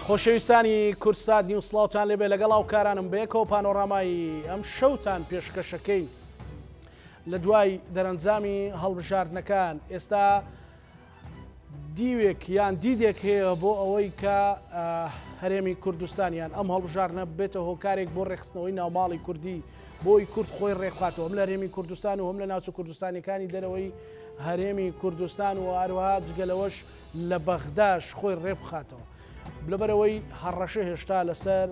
خۆشەویستانی کورسات نیوسڵاوتان لێبێ لەگەڵ هاوکارانم بەیەکەوە پانۆڕامایی ئەم شەوتان پێشکەشەکەین لە دوای دەرەنجامی هەڵبژاردنەکان. ئێستا دیوێک یان دیدێک هەیە بۆ ئەوەی کە هەرێمی کوردستانیان ئەم هەڵبژاردنە بێتە هۆکارێک بۆ ڕێخستنەوەی ناوماڵی کوردی، بۆی کورد خۆی ڕێخواتەوە هەم لە هەرێمی کوردستان و هەم لە ناوچە کوردستانیەکانی دەرەوەی هەرێمی کوردستان و هەروەها جگەلەوەش لە بەغداش خۆی ڕێبخاتەوە. لەبەرەوەی هەڕەشە هێشتا لەسەر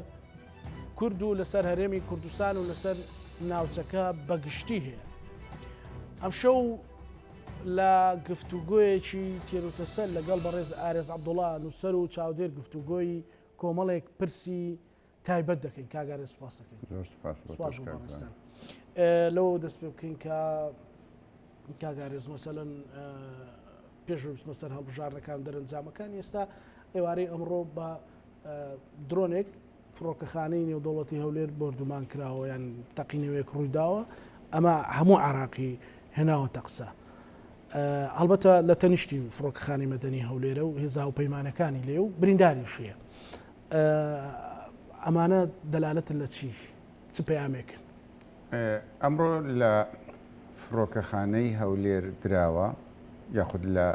کورد و لەسەر هەرێمی کوردستان و لەسەر ناوچەکە بەگشتی هەیە. ئەم شەو لە گفتوگۆیەکی تێروتەسەر لەگەڵ بەڕێز ئارێز عەبدوڵڵا نووسەر و چاودێر گفتوگۆی کۆمەڵێک پرسی تایبەت دەکەین. کاگارێ سوپاس دەکەین. لەوە دەست پێ بکەین کە کاگارێز مەسەلەن پێشویست سەر هەڵبژاردنەکان دەرەنجامەکان ئێستا ئێوارەی ئەمڕۆ بە درۆنێک فڕۆکەخانەی نێودەوڵەتی هەولێر بردومان کراوە یان تەقینەوەیەک ڕوویداوە. ئەمە هەموو عراقی هێناوەتە قسە. هەڵبەتە لە تەنیشتی فڕۆکەخانی مەدەنی هەولێرە و هێزا و پەیمانەکانی لێ و برینداریش هەیە. ئەمانە دەلالەتن لە چ پەیامێکن؟ ئەمڕۆ لە فڕۆکەخانەی هەولێر دراوە یاخود لە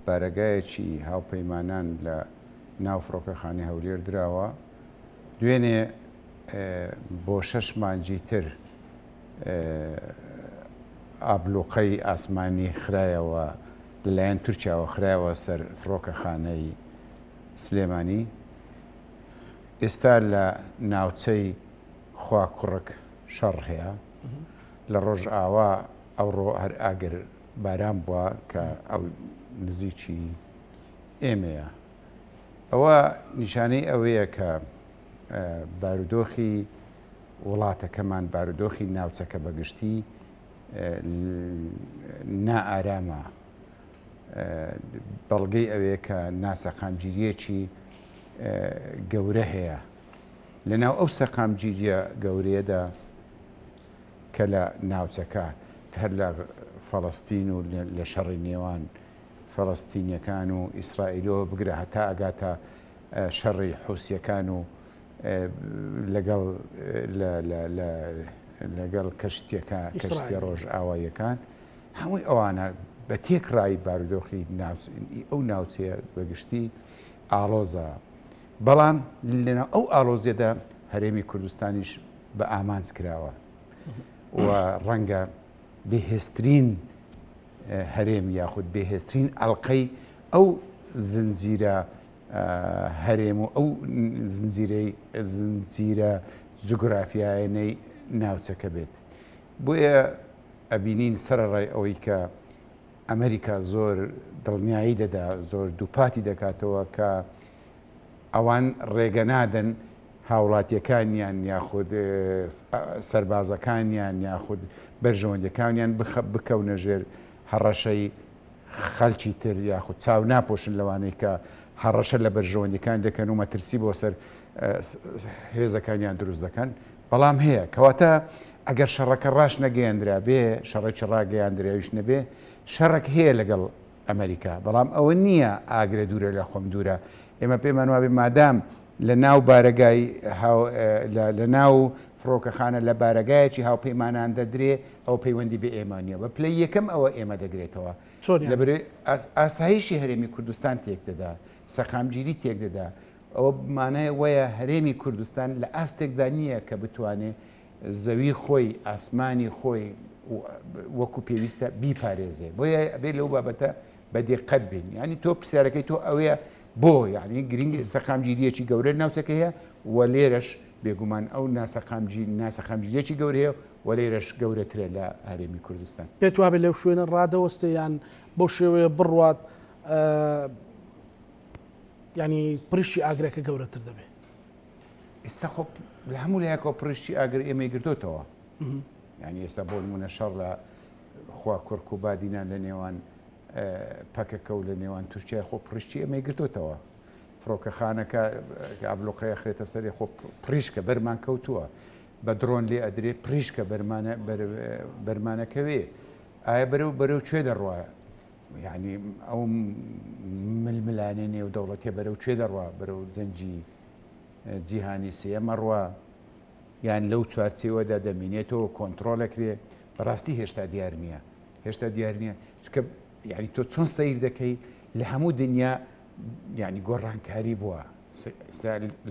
بارەگایەکی هاوپەیمانان لە ناو فڕۆکەخانەی هەولێر دراوە. دوێنێ بۆ 6 مانگی تر ئابلوقەی ئاسمانی خرایەوە لەلایەن تورکیاوە خرایەوە سەر فڕۆکەخانەی سلێمانی. ئێستا لە ناوچەی خواکوڕک شەڕ هەیە. لە ڕۆژ ئاوا ئەوڕۆ هەر ئاگر باران بووە کە ئەو نزیکی ئێمەیە. ئەوە نیشانەی ئەوەیە کە بارودۆخی وڵاتەکەمان بارودۆخی ناوچەکە بەگشتی نائارامە. بەڵگەی ئەوەیە کە ناسەقامگیریەکی گەورە هەیە. لەناو ئەو سەقامگیریە گەورەیەدا کە لە ناوچەکە هەر لە فەڵەستین و لە شەڕی نێوان فەڵەستینیەکان و ئیسرائیلەوە بگرە هەتا ئەگاتە شەڕی حوسیەکان و لەگەڵ کەشتیە ڕۆژ ئاواییەکان هەمووی ئەوانە بە تێکڕای بارودۆخی ئەو ناوچەیە بەگشتی ئاڵۆزە. بەڵام لەناو ئەو ئاڵۆزیەدا هەرێمی کوردستانیش بە ئامانج کراوە و ڕەنگە بەهێزترین هەرێم یاخود بەهێزترین ئەڵقەی ئەو زنجیرە هەرێم و ئەو زنجیرە جوگرافیایەنەی ناوچەکە بێت. بۆیە ئەبینین سەرڕای ئەوەی کە ئەمریکا زۆر دڵنیایی دەدا، زۆر دووپاتی دەکاتەوە کە ئەوان ڕێگە نادەن هاوڵاتیەکانیان یاخود سەربازەکانیان یاخود بەرژەوەندەکانیان بکەونە ژێر هەڕەشەی خەڵکی تر یاخود چاو ناپۆشن لەوانەی کە هەڕەشە لە بەرژەوەندەکان دەکەن و مەترسی بۆ سەر هێزەکانیان دروست دەکەن. بەڵام هەیە کەواتە ئەگەر شەڕەکە ڕاش نەگەیاندرا بێ، شەڕێکی ڕاگەیاندراویش نەبێ، شەڕێک هەیە لەگەڵ ئەمریکا. بەڵام ئەوە نییە ئاگرە دوورە لە خۆم دوورە. ئێمە پێمان وابێ مادام لە ناو بارەگای لە ناو فڕۆکەخانە لە بارەگایەکی هاوپەیمانان دەدرێ ئەو پەیوەندی بە ئێمانیە بە پلەی یەکەم ئەوە ئێمە دەگرێتەوە. لەبەرێ ئاسایشی هەرێمی کوردستان تێک دەدا، سەقامگیری تێک دەدا. ئەوە بمانایە وایە هەرێمی کوردستان لە ئاستێکدا نییە کە بتوانێت زەوی خۆی ئاسمانی خۆی وەکو پێویستە بیپارێزێ. بۆیە ئەبێ لەو بابەتە بەدقت بین. ینی تۆ پرسیارەکەی تۆ ئەوەیە بۆ یعنی گرنگ سەقامگیریەکی گەورە ناوچەکە هەیە و لێرەش بێگومان ئەو ناسەقامگیریەکی گەورەیە و لێرەش گەورەترە لە هەرێمی کوردستان. پێت وابێ لەو شوێنە ڕادەوەستە یان بۆ شێوەیە بڕوات ینی پرشتی ئاگرەکە گەورەتر دەبێت؟ ئێستا خۆ لە هەموو لایەکەوە پرشتی ئاگر ئێمەی گرتوتەوە. ینی ئێستا بۆ نمونە شەڕ لە خوا کوڕک و بادینان لە نێوان پەکەکە و لە نێوان تورکیای خۆ پرشتی ئەمەی گرتوتەوە. فڕۆکەخانەکە ئابلوقەیە خرێتە سەری خۆ پریشکە بەرمان کەوتووە، بە درۆن لێ ئەدرێ پریشکە بەرمانەکەوێ. ئایا بەرەو کوێ دەڕوایە؟ یعنی ئەو ململانێ نێو دەوڵەتێ بەرەو کوێ دەڕوا بەرەو جەنجی جیهانی سێمە ڕوا یان لەو چوارچێوەدا دەمینێتەوە کۆنتترۆلەکرێ بەڕاستی هێشتا دیار نییە هێشتا دیار نییە چکە یعنی تۆ چۆن سیر دەکەی لە هەموو دنیا یعنی گۆڕانکاری بووە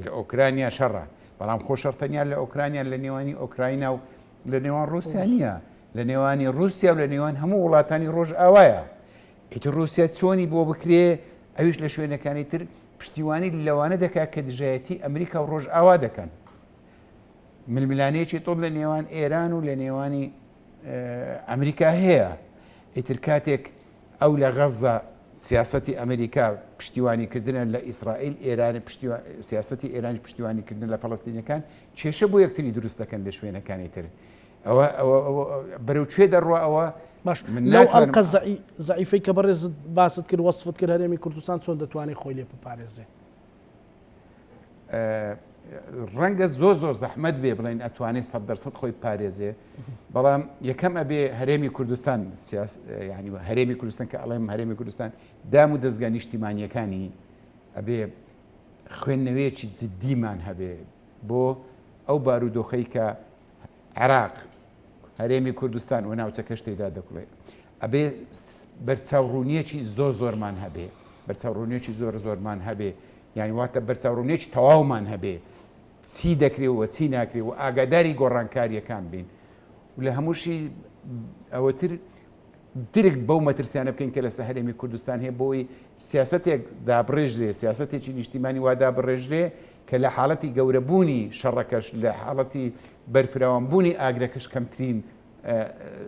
لە ئۆکرانیا شەڕە بەڵام خۆشەرتەنیا لە ئۆکرانیا لە نێوانی ئۆکراینە و لە نێوان رووسیا نییە لە نێوانی رووسیا و لە نێوان هەموو وڵاتانی ڕۆژ ئاوایە ئیتر رووسیا چۆنی بۆ بکرێ ئەویش لە شوێنەکانی تر پشتیوانی لەوانە دەکات کە دژایەتی ئەمریکا و ڕۆژ ئاوا دەکەن ململانەیەکی تۆڵ لە نێوان ئێران و لە نێوانی ئەمریکا هەیە ئیتر کاتێک ئەو لە غەزە سیاسەتی ئەمریکا پشتیوانیکردنە لە ئیسرائیل ئێران سیاسەتی ئێرانی پشتیوانیکردن لە فەڵەستینەکان کێشە بۆ یەکتری دروست دەکەن لە شوێنەکانی تر ئەوە بەرەو کوێ دەڕوا ئەوە باش لەو ئەڵقە زەعیفەی کە بەڕێز باست کرد وەصفت کرد هەرێمی کوردستان چۆن دەتوانێت خۆی لێ بپارێزێ ڕەنگە زۆر زەحمەت بێ بڵێن ئەتوانێت 100% خۆی پارێزێ بەڵام یەکەم ئەبێ هەرێمی کوردستان ینی هەرێمی کوردستان کە ئەڵێم هەرێمی کوردستان دام و دەستگا نیشتیمانیەکانی ئەبێ خوێندنەوەیەکی جدیمان هەبێ بۆ ئەو بارودۆخەی کە عێراق هەرێمی کوردستان و ناوچەکە شتێدا دەکڵێ ئەبێ بەرچاوڕوونیەکی زۆرمان هەبێ بەرچاوڕوونیەکی زۆرمان هەبێ یعنی واتە بەرچاوڕوونیەکی تەواومان هەبێ چی دەکرێەوە چی ناکرێ و ئاگاداری گۆڕانکاریەکان بین و لە هەمووشی ئەوەتر درک بەو مەترسیانە بکەین کە لە هەرێمی کوردستان هەیە بۆی سیاسەتێک دابڕێژرێ سیاسەتێکی نیشتیمانی وا دابڕێژرێ کە لە حاڵەتی گەورەبوونی شەڕەکەش لە حاڵەتی بەرفراوانبوونی ئاگرەکەش کەمترین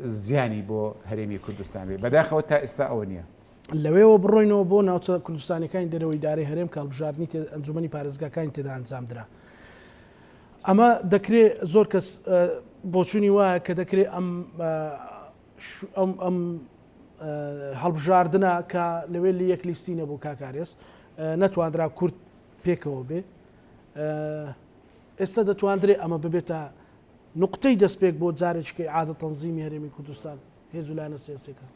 زیانی بۆ هەرێمی کوردستان بێ بەداخەوە تا ئێستا ئەوە نییە لەوێەوە بڕۆینەوە بۆ ناوچە کوردستانەکانی دەرەوەی دارەی هەرێم کاڵبژاردننی ئەنجومەنی پارێزگاکانی تێدا ئەنجامدرا ئەمە دەکرێت زۆر کەس بۆچوونی وایە کە دەکرێت ئەم هەڵبژاردنە کە لەوێ لە یەک لیستینە بۆ کاکارێز نەتواندرا کورد پێکەوە بێ ئێستا دەتواندرێت ئەمە ببێتە نقطەی دەستپێک بۆ جارێککەی عادە تەنزیمی هەرێمی کوردستان هێز و لایەنە سیاسیەکە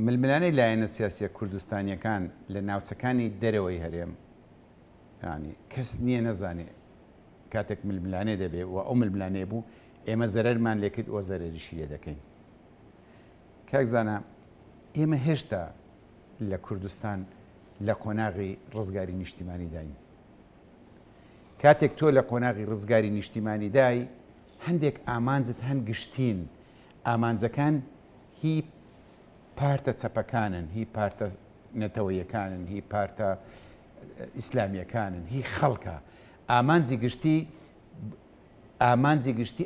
ململانەی لایەنە سیاسیە کوردستانیەکان لە ناوچەکانی دەرەوەی هەرێم ینی کەس نییە نەزانێ کاتێک ململانێ دەبێ و ئەو ململانێ بوو ئێمە زەرەرمان لێکرد ئەو زەرەریشی لێ دەکەین کاکزانە ئێمە هێشتا لە کوردستان لە قۆناغی ڕزگاری نیشتیمانی داین کاتێک تۆ لە قۆناغی ڕزگاری نیشتیمانی دای هەندێک ئامانجت هەن گشتین ئامانجەکان هی پارتە چەپەکانن هی پارتە نەتەوەیەکانن هی پارتە ئیسلامیەکانن هی خەڵکە ئامانجی گشتی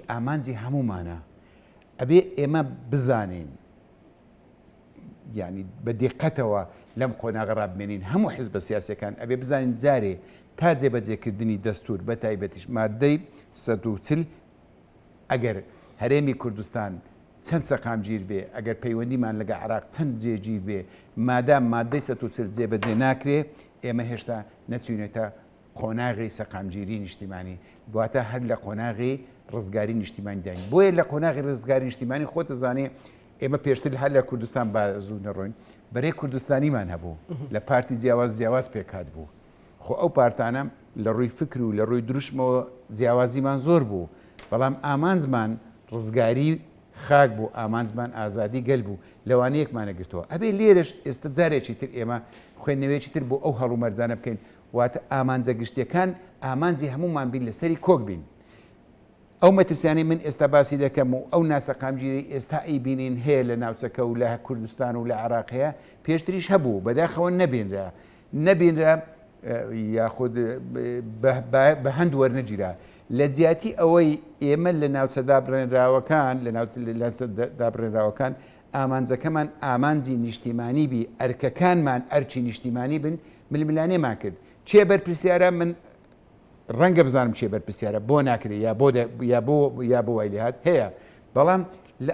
ئامانجی هەمومانە ئەبێ ئێمە بزانین یعنی بە دقەتەوە لەم قۆناغە ڕابمێنین هەموو حیزب سیاسیەکان ئەبێ بزانین جارێ تا جێبەجێکردنی دەستور بە تایبەتیش مادەی 140 ئەگەر هەرێمی کوردستان چەند سەقامگیر بێ ئەگەر پەیوەندیمان لەگە عێراق چەند جێگیر بێ مادام مادەی 140 جێبەجێ ناکرێ ئێمە هێشتا نەچوینێتە قۆناغی سەقامگیری نیشتیمانی دواتە هەر لە قۆناغی ڕزگاری نیشتیمانی داین بۆیە لە قۆناغی ڕزگاری نیشتیمانی خۆتە زانێ ئێمە پێشتر هەر لە کوردستان بازوو نەڕۆین بەرەی کوردستانیمان هەبوو لە پارتی جیاواز پێکات بوو خۆ ئەو پارتانە لە ڕووی فکر و لە ڕووی دروشمەوە جیاوازیمان زۆر بوو بەڵام ئامانجمان ڕزگاری خاک بوو ئامانجمان ئازادی گەل بوو لەوانەیەکمانە گرتەوە ئەبێ لێرەش ئێستا جارێکی تر ئێمە خوێندنەوەیەکی تر بۆ ئەو هەڵومەرجانە بکەین واتە ئامانجە گشتیەکان ئامانجی هەمومان بین لەسەری کۆک بین ئەو مەترسیانەی من ئێستا باسی دەکەم و ئەو ناسەقامگیری ئێستا ئەیبینین هەیە لە ناوچەکە و لە کوردستان و لە عێراق هەیە پێشتریش هەبوو بەداخەوە نەبینرا یاخود بە هەند وەرنەگیرا لە جیاتی ئەوەی ئێمە لە ناوچە دابڕێنراوەکان لە ناوچە دابڕێنراوەکان ئامانجەکەمان ئامانجی نیشتیمانی بی ئەرکەکانمان ئەرچی نیشتیمانی بن ململانێمان کرد چێ بەرپرسیارە من ڕەنگە بزانم چێ بەرپرسیارە بۆ ناکرێت یا بۆ وای لێهات هەیە بەڵام لە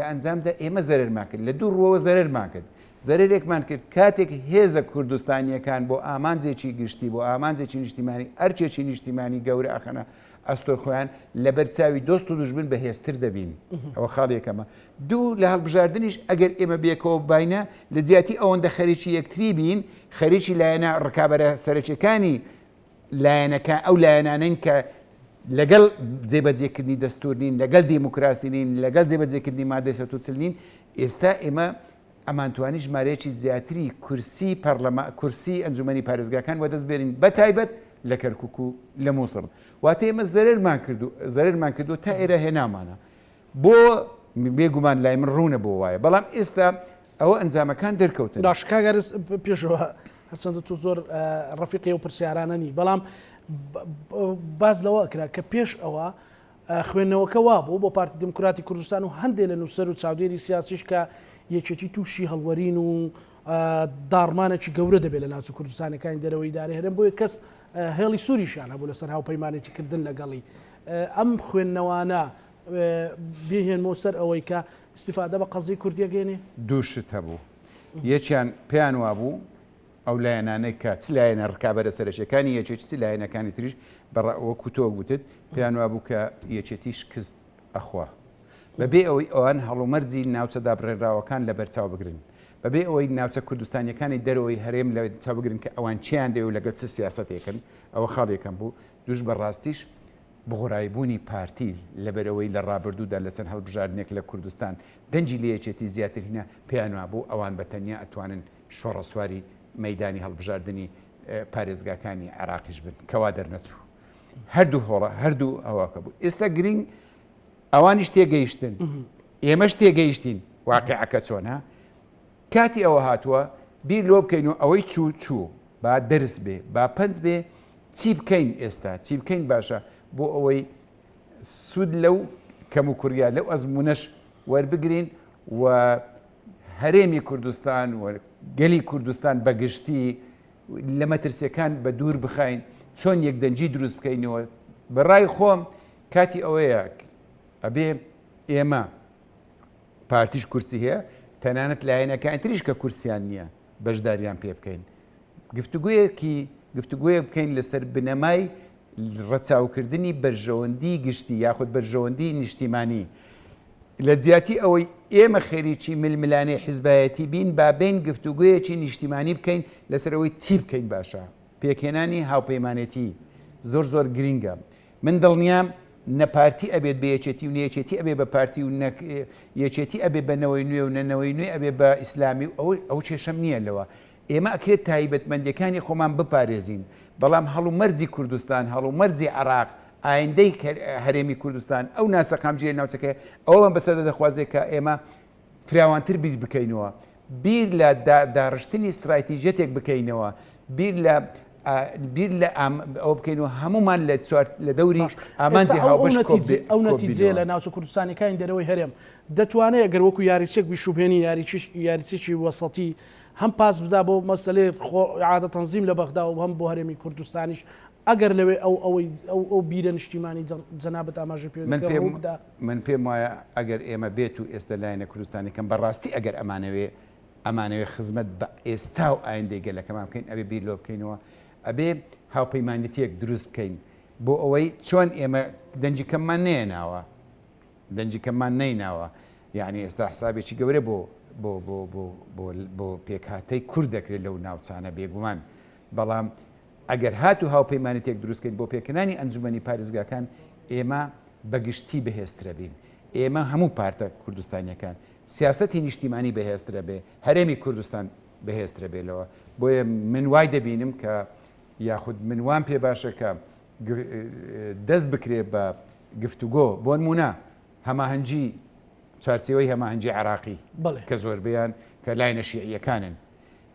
ئەنجامدا ئێمە زەرمان کرد لە دوو ڕۆوە زەرمان کرد زەرێکمان کرد کاتێک هێزە کوردستانیەکان بۆ ئامانجێکی گشتی بۆ ئامانجێکی نیشتیمانی ئەرچێکی نیشتیمانی گەورە ئەخەنە ئەستۆ خۆیان لە بەرچاوی دۆست و دوژمن بەهێزتر دەبین ئەوە خاڵێکەمە دوو لە هەڵبژاردننیش ئەگەر ئێمە بێکەوە باینە لە جیاتی ئەوەندە خەریکی یەکتری بین خەریکی لایەنە ڕکابەرە سەرچەکانی لایەنەکە ئەو لایەنانین کە لەگەڵ جێبەجێکردنی دەستور نین لەگەڵ دیموکراسی نین لەگەڵ جێبەجێکردنی مادەی 140 نین ئێستا ئێمە ئەمانتوانی ژمارەیەکی زیاتری کورسی پەرلەما کورسی ئەنجومەنی پارێزگاکان وەدەست بێنین بە تایبەت لە کەرکووک و لە مووسڵ واتە ئێمە زەرمان کردو تا ئێرە هێنامانە بۆ بێگومان لای من ڕوونە بۆ وایە بەڵام ئێستا ئەوە ئەنجامەکان دەرکەوتن داشکاگەرز پێشەوە هەرچەندە تو زۆر ڕەفیقی و پرسیارانە نی بەڵام باز لەوە کرا کە پێش ئەوە خوێندنەوەکە وا بوو بۆ پارتی دموکراتی کوردستان و هەندێک لە نووسەر و چاودێری سیاسیش کە یەکێتی تووشی هەڵوەرین و داڕمانێکی گەورە دەبێت لە ناوچە کوردستانەکانی دەرەوەی داری هەرێم بۆیە کەس هێڵی سووریشان هەبوو لەسەر هاوپەیمانێتی کردن لەگەڵی ئەم خوێندنەوانە بێهێنمەوە سەر ئەوەی کە استیفادە بە قەزی کوردیەگەێنێ دووشت هەبوو یەکیان پێیان وابوو ئەو لایەنانەی کە چ لایەنە ڕکابەرە سەرچەکانی یەکێتی چ لایەنەکانی تریش وەکو تۆ گوتت پێیان وابوو کە یەکێتی شکست ئەخوا بەبێ ئەوەی ئەوان هەڵومەرجی ناوچە دابڕێراوەکان لە بەرچاو بگرن بەبێ ئەوەی ناوچە کوردستانیەکانی دەرەوەی هەرێم لە چاو بگرن کە ئەوان چیان دێ و لەگەڵ چ سیاسەتێکن ئەوە خاڵێکم بوو دوش بەڕاستیش بغڕایبوونی پارتی لەبەرەوەی لە ڕابردوودا لە چەند هەڵبژاردنێک لە کوردستان دەنجی لە یەکێتی زیاتر هینە پێیان وابوو ئەوان بەتەنیا ئەتوانن شۆڕەسواری مەدانی هەڵبژاردننی پارێزگاکانی عراقیش بن کەوا دەرنەچوو هەردوو هۆڵە هەردوو ئەوواکە بوو ئێستا گرنگ ئەوانیش تێگەیشتن ئێمەش تێگەیشتین واقعەکە چۆنە کاتی ئەوە هاتووە بیر لۆ بکەین و ئەوەی چوو با دەرس بێ با پند بێ چی بکەین ئێستا چی بکەین باشە بۆ ئەوەی سوود لەو کەم و کووریا لەو ئەزمونەش وەربگرین و هەرێمی کوردستان و گەلی کوردستان بەگشتی لە مەترسیەکان بە دوور بخاین چۆن یەکدەنجی دروست بکەینەوە بەڕای خۆم کاتی ئەوەیە ئەبێ ئێمە پارتیش کورسی هەیە تەنانەت لایەنەکان تریش کە کورسیان نییە بەشداریان پێ بکەین گفتوگویە بکەین لەسەر بنەمای ڕەچاوکردنی بەرژەوەندی گشتی یاخود بەرژەوەندی نیشتیمانی لە جیاتی ئەوەی ئێمە خێریکی ململانەی حیزبایەتی بین با بین گفتوگویەکی نیشتیمانی بکەین لەسەرەوەی چی بکەین باشە پێکێنانی هاوپەیمانێتی زۆر گرینگە من دڵنیام نەپارتی ئەبێت بە یەکێتی و نەیەکێتی ئەبێ بە پارتی و یەکێتی ئەبێ بە نەوەی نوێ و نەنەوەی نوێ ئەبێ بە ئیسلامی و ئەو کێشەم نییە لەوە ئێمە ئەکرێت تایبەتمەندیەکانی خۆمان بپارێزین بەڵام هەڵومەرجی کوردستان هەڵومەرجی عراق ئایندەی هەرێمی کوردستان ئەو ناسەقامجیە ناوچەکە ئەوە بەسەر دەخوازێت کە ئێمە فراوانتر بیر بکەینەوە بیر لە داڕشتنی استراتیژێتێک بکەینەوە بیر لە ئەو بکەینەوە هەمومان لە دەوری ئامانجی هاوبەش ئەو نەتیجێ لە ناوچە کوردستانەکانی دەرەوەی هەرێم دەتوانێت ئەگەر وەکو یاریچێک بیشوبێنی یاریچێکی وەسەتی هەم پاس بدا بۆ مەسلەی عادە تەنزیم لە بەغدا و هەم بۆ هەرێمی کوردستانیش ئەگەر لەوێ ئەو بیرە نیشتیمانی جەنابەت ئاماژە پێ من پێم وایە ئەگەر ئێمە بێت و ئێستا لایەنە کوردستانەکەم بەڕاستی ئەگەر ئەمانەوێ خزمەت بە ئێستا و ئایندەی گەلەکەمان بکەین ئەبێ بیر لۆ بکەینەوە ئەبێ هاوپەیمانێتیەک دروست بکەین بۆ ئەوەی چۆن ئێمە دەنجیکەممان نەیناوە یعنی ئێستا حسابێکی گەورە بۆ پێکهاتەی کورد دەکرێت لەو ناوچانە بێگومان بەڵام ئەگەر هات و هاوپەیمانێتێک دروستکەین بۆ پێکردنی ئەنجومەنی پارێزگاکان ئێمە بەگشتی بەهێزترە بین ئێمە هەموو پارتە کوردستانیەکان سیاسەتی نیشتیمانی بەهێزترە بێ هەرێمی کوردستان بەهێزترە بێلەوە بۆیە من وای دەبینم کە یاخود من وام پێ باشە کە دەست بکرێ بە گفتوگۆ بۆ نمونە هەماهەنگی چارچێوەی هەماهەنگی عراقی کە زۆربیان کە لایەنە شیعیەکانن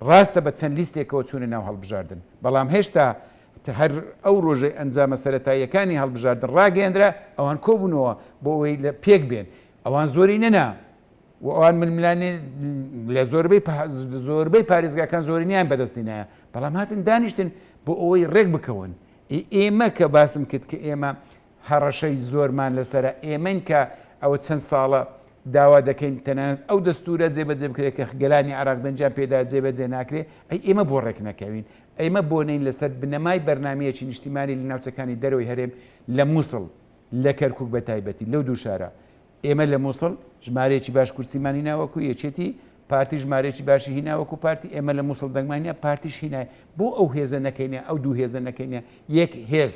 ڕاستە بە چەند لیستێکەوە چوونە ناو هەڵبژاردن بەڵام هێشتا هەر ئەو ڕۆژەی ئەنجامە سەرەتاییەکانی هەڵبژاردن ڕاگەێنرا ئەوان کۆبوونەوە بۆ ئەوەی لە پێک بێن ئەوان زۆری نەنا و ئەوان ململانی لە زۆربەی پارێزگاکان زۆرینیان بەدەستینایە بەڵام هاتن دانیشتن بۆ ئەوەی ڕێک بکەون ئێمە کە باسم کرد کە ئێمە هەڕەشەی زۆرمان لەسرە ئێمەن کە ئەوە چەند ساڵە داوا دەکەین تەنانەت ئەو دەستورە جێبەجێ بکرێت کە گەلانی عراق دەنجام پێدا جێبەجێ ناکرێت ئێمە بۆ ڕێک نەکەوین ئێمە بۆ نین لەسەر بنەمای بەرنمەیەکی نیشتیمانی لە ناوچەکانی دەرەوەی هەرێم لە مووسڵ لە کەرکک بە تایبەتی لەو دوو شارە ئێمە لە مووسڵ ژمارەیەکی باش کورسیمانی ناوەکو یەکێتی پارتی ژمارەیەکی باشی هیناوەکو پارتی ئێمە لە مووسڵ دەنگمانە پارتیش هینای بۆ ئەو هێزە نەکەینە ئەو دوو هێزە نەکەینە یەک هێز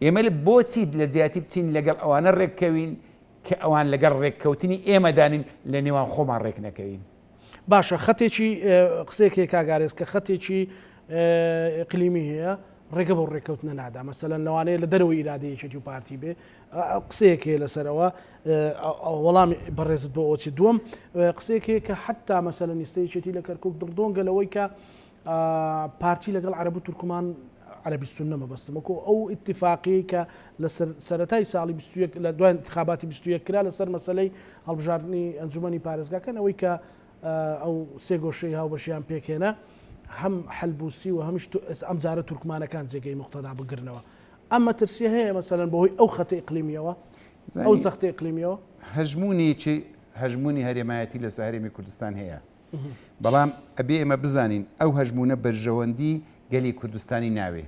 ئێمە بۆچی لە جیاتی بچین لەگەڵ ئەوانە ڕێککەوین کە ئەوان لەگەڵ ڕێککەوتنی ئێمەدانین لە نێوان خۆمان ڕێک نەکەوین باشە خەتێکی قسێکی کاگارێز کە خەتێکی قلیمی هەیە ڕێگە بۆ ڕێککەوتنە نادا مەسەلەن لەوانەیە لە دەرەوەی ئیرادەیەکی و پارتی بێ قسەیەکێ لەسەرەوە وەڵامی بەڕێزت بۆ ئۆچی دووەم قسێکێ کە حتا مەسەلە نیستەیەکی لە کەرکک دڵدۆنگەلەوەی کە پارتی لەگەڵ عەرەب و تورکمان عەرەبی سوننە مەبەستمەکو ئەو ئیتفاقی کە لە سەرەتای ساڵی لە دوای انتخاباتی 21 کرا لەسەر مەسەلەی هەڵبژاردننی ئەنجومەنی پارێزگاکەنەوەی کە ئەو سێ گۆشەی هاوبەشیان پێکێنە هەم حەلبوسی و هەمیش ئەم جارە تورکمانەکان جێگەی مختەدا بگرنەوە ئەمە ترسیە هەیە مەسەلەن بەهۆی ئەو خەتە ئیقلیمیەوە ئەو سەختە ئیقلیمیەوە هەژمونی هەرێمایەتی لە هەرێمی کوردستان هەیە بەڵام ئەبێ ئێمە بزانین ئەو هەژمونە بەرژەوەندی گەلی کوردستانی ناوێ